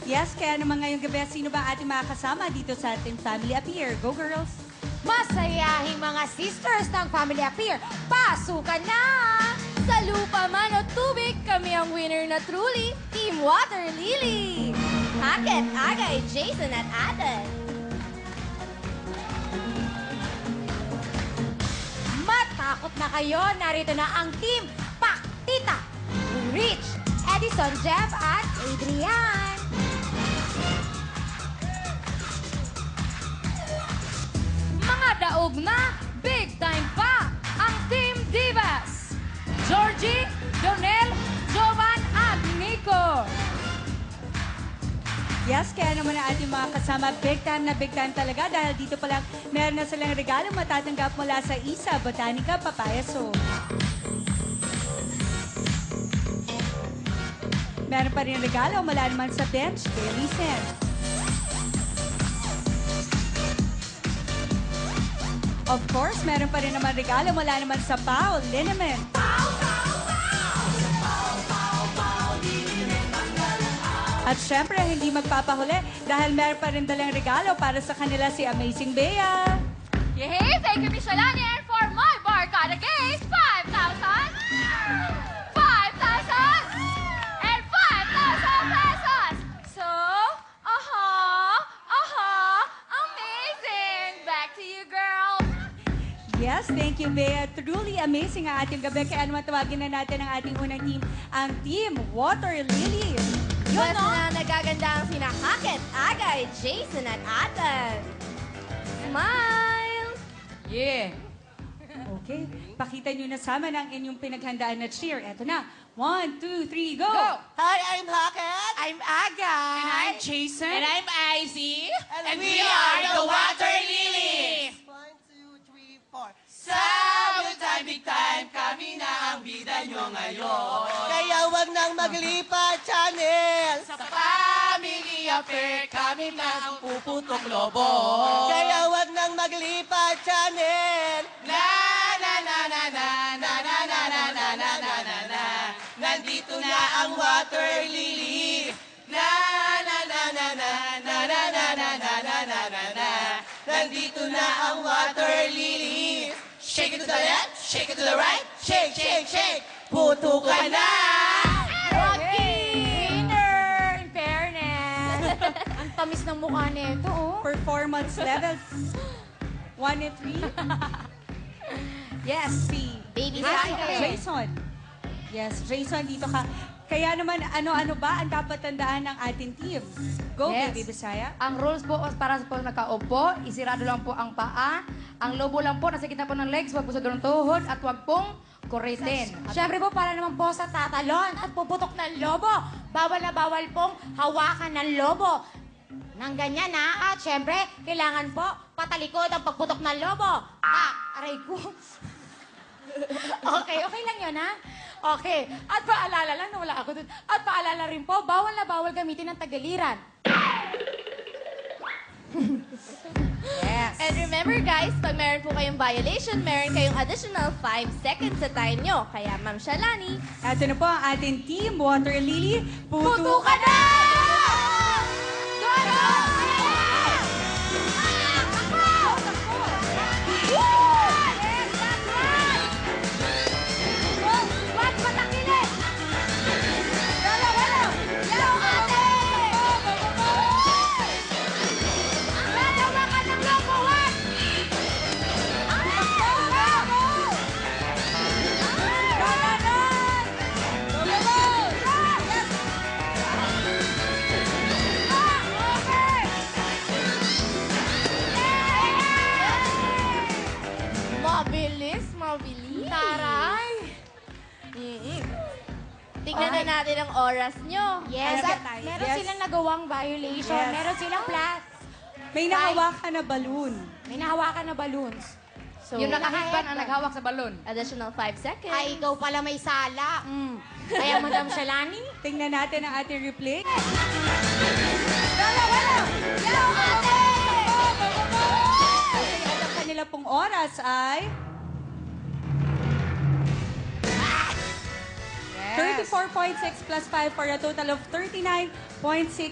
Yes, kaya naman ngayong gabi, sino ba ating makakasama dito sa ating Family Appear? Go, girls! Masayahing mga sisters ng Family Appear, pasukan na! Sa lupa man o tubig, kami ang winner na truly, Team Water Lily! Hackett, Agay, Jason at Aden. Matakot na kayo, narito na ang Team Paktita! Rich, Edison, Jeff at Adrian. Mga daog na, big time pa ang Team Divas. Georgie, Donel, Jovan at Nico. Yes, kaya naman ang ating mga kasama, big time talaga dahil dito pa lang meron na silang regalo matatanggap mula sa ISA Botanica Papaya Soap. Meron pa rin regalo mula naman sa Bench Daily Scent. Of course, meron pa rin naman regalo mula naman sa Paul Liniment. At syempre, hindi magpapahuli dahil meron pa rin dalang regalo para sa kanila si Amazing Bea. Yay! Thank you, Miss Shalani. And for my Barkada Games, 5,000! 5,000! And 5,000 pesos! So, amazing! Back to you, girls! Yes, thank you, Bea. Truly amazing ang ating gabi. Kaya naman tawagin na natin ang ating unang team, ang Team Water Lily. Yun na nagaganda ang sina Hackett, Agay, Jason at Aden. Smile! Yeah. Okay, pakita nyo na sa amin ang inyong pinaghandaan na cheer. Eto na. 1, 2, 3, go! Hi, I'm Hackett. I'm Aga. And I'm Jason. And I'm Izzy. And we are the Water Lilies. 1, 2, 3, 4. Sa good time, big time, kami na ang bida nyo ngayon. Kaya wag nang maglipat, channel. Sa Family Affair, kami na ang puputok lobo. Kaya wag nang maglipat, channel. Na na na na na na na na na na na na na na. Nandito na ang Water Lilies. Na na na na na na na na na na na na na na. Nandito na ang Water Lilies. Shake it to the left, shake it to the right, shake, shake, shake. Puto ka na! Winner! In fairness. Ang tamis ng mukha nito, oh. Performance levels 1 and 3. Yes, si Baby Jason. Yes, Jason, dito ka. Kaya naman, ano-ano ba ang dapat tandaan ng ating team? Go, Yes. Baby Bisaya. Ang rules po para sa po nakaupo, isirado lang po ang paa. Ang lobo lang po, nasa gitna po ng legs, huwag po sa ng tuhod at huwag pong kuritin. Siyempre po, para naman po sa tatalon at puputok ng lobo, bawal na bawal pong hawakan ng lobo. Nang ganyan na, at siyempre, kailangan po patalikod ang pagputok ng lobo. Aray ko. Okay lang yun, ha? Okay. At paalala lang, nawala ako dun. At paalala rin po, bawal na bawal gamitin ng tagaliran. Yes. And remember guys, pag meron po kayong violation, meron kayong additional 5 seconds sa time nyo. Kaya Ma'am Shalani, Ito na po ang ating team, Water Lily. Puto ka na! Go, go! mabilis. Taray! Tingnan na natin ang oras nyo. Yes, Ano at ba tayo? meron Yes. silang nagawang violation. Yes. Meron silang plus. May nahawakan na balloon. May nahawakan na balloons. So, Yung naka-headband ang naghawak sa balon. additional 5 seconds. Ay, ikaw pala may sala. Kaya, Madam Shalani? Tingnan natin ang ating replay. Okay, at ang kanila pong oras ay... 34.6 plus 5 for a total of 39.6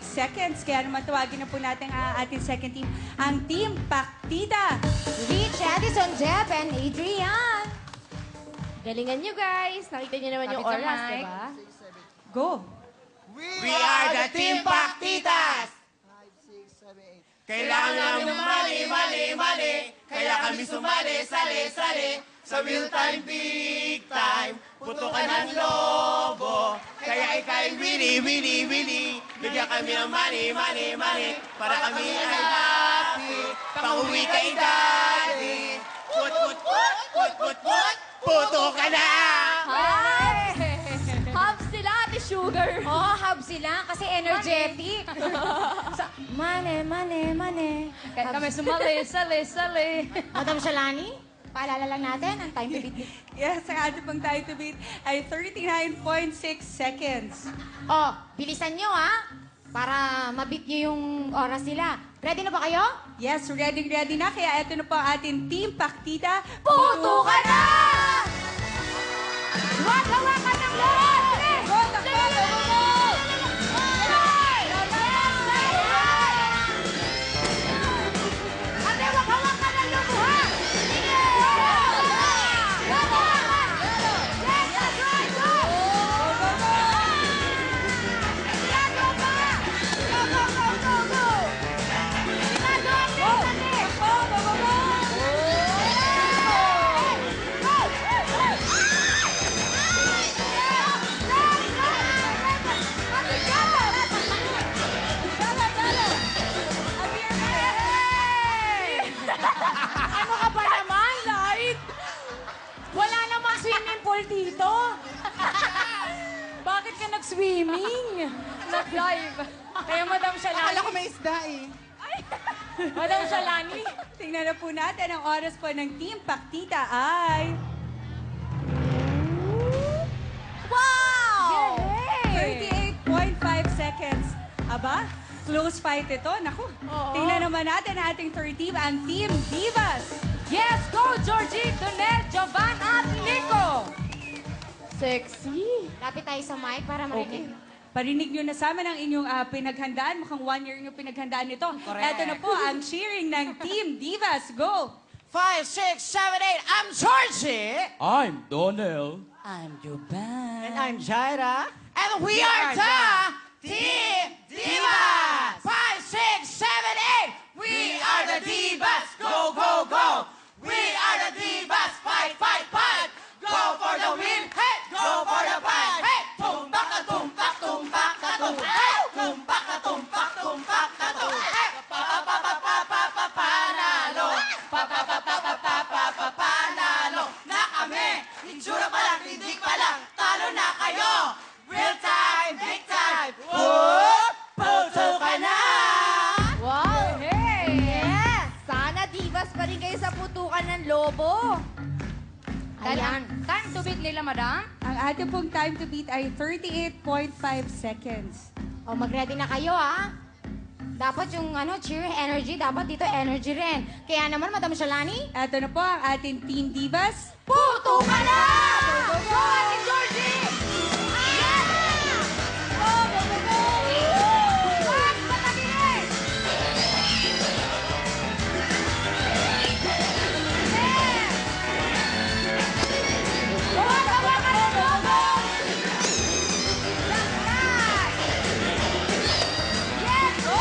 seconds. Kaya naman tawagin na po natin ang ating second team, ang Team Paktida. Rich, Addison, Jeb, and Adrian. Galingan nyo, guys. Nakita nyo naman yung Kapit sa oras, mic. diba? Go! We are the Team Paktitas! Kailangan namin ng mali. Kaya kami sumali, sali. Sa mealtime, big time. Putukan ng lobo. Kaya ikay wili. Bigyan kami ng money. Para kami ay happy. Pauwi kay daddy. Put. Puto ka na! Hubs sila, Ate Sugar. Oh, hub sila kasi energetic. Money. Kaya kami sumali, sali. Madam Shalani, paalala lang natin ang time to beat. Yes, ang ating pang time to beat ay 39.6 seconds. Oh, bilisan nyo para mabit nyo yung oras nila. Ready na ba kayo? Yes, ready na. Kaya ito na po ang ating Team Paktida. Puto ka na! Wag-hawakan ng lahat! Go, takbo! Ate, wag-hawakan ng lubo, ha? Wag-hawakan! Yes, that's right, go! Ginagawa pa! Go! Ginagawa din, ate! Ano ka ba naman, Light? Wala namang swimming pool dito. Bakit ka nag-swimming? Nag-live. Kaya Madam Shalani. Akala ko may isda eh. Madam Shalani. Tingnan na po natin ang oras po ng Team Paktida ay Wow! 38.5 seconds. Aba, close fight ito. Naku, tingnan naman natin ang ating third team, ang Team Divas. Yes, go, Georgie, Donel, Jovan, at Nico. Sexy. Lapit tayo sa mic para marinig. Parinig nyo na sa amin ang inyong pinaghandaan. Mukhang 1 year yung pinaghandaan nito. Ito na po ang cheering ng Team Divas. Go! 5, 6, 7, 8. I'm Georgie. I'm Donnell. I'm Joban. And I'm Jaira. And we are the Team Divas! 5, 6, 7, 8! We are the Divas! Go! We are the Divas! Fight! Go for the win! Hey! Go for the fight! Hey! Tumpak ka! Hey! Tumpak ka! Hey! Panalo! Panalo! Na kami! Itsura pa lang, tindig pa lang, talo na kayo! Real time, big time! Puto ka na! Wow! Hey! Yes! Sana divas pa rin kayo sa putukan ng lobo. Ayan. Time to beat nila, madam. Ang ating pong time to beat ay 38.5 seconds. O, mag-ready na kayo, Dapat yung cheer energy, dapat dito energy rin. Kaya naman, Madam Shalani, Ito na po ang ating Team Divas. puto ka na! Go, Ate Georgie! Yes! Go! Mas patagin! Yes! Hawakan ng lobo! That's right! Yes! Go!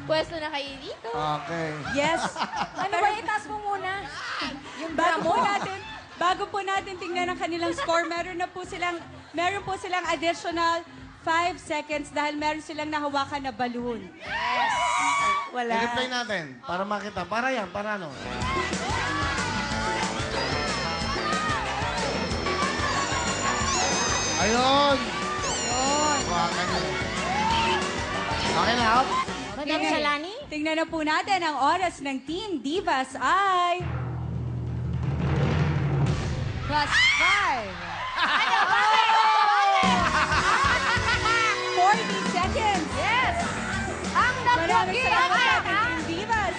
Pwesto na kayo dito. Okay. Yes. Ano ba, itaas mo muna? Yung Bago po natin tingnan ang kanilang score, meron po silang additional 5 seconds dahil meron silang nahawakan na balloon. Yes. Wala. I-replay natin para makita. Para ano? Ayun! Hawakan nyo. Okay na, up? Madam Shalani? Tingnan na po natin ang oras ng Team Divas ay Plus 5. 40 seconds. Yes! Ang Maraming napugi salamat sa ang ating Team Divas.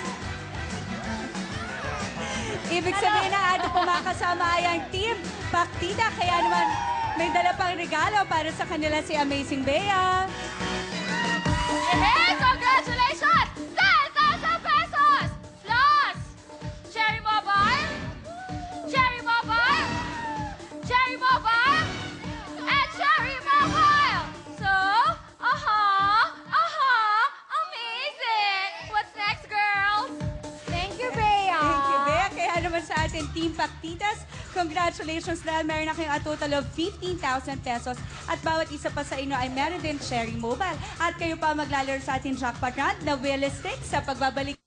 Ibig sabihin na ating kumakasama ay ang Team Paktita. Kaya naman may dala pang regalo para sa kanila si Amazing Bea. Hey, congratulations! 10,000 pesos! Plus, Cherry Mobile, Cherry Mobile, Cherry Mobile, and Cherry Mobile! So, amazing! What's next, girls? Thank you, Bea. Thank you, Bea. Kaya naman sa ating Team Paktitas, congratulations dahil meron na kayong a total of 15,000 pesos at bawat isa pa sa inyo ay meron din Cherry Mobile. At kayo pa maglalaro sa ating jackpot round na Wheel Stick sa pagbabalik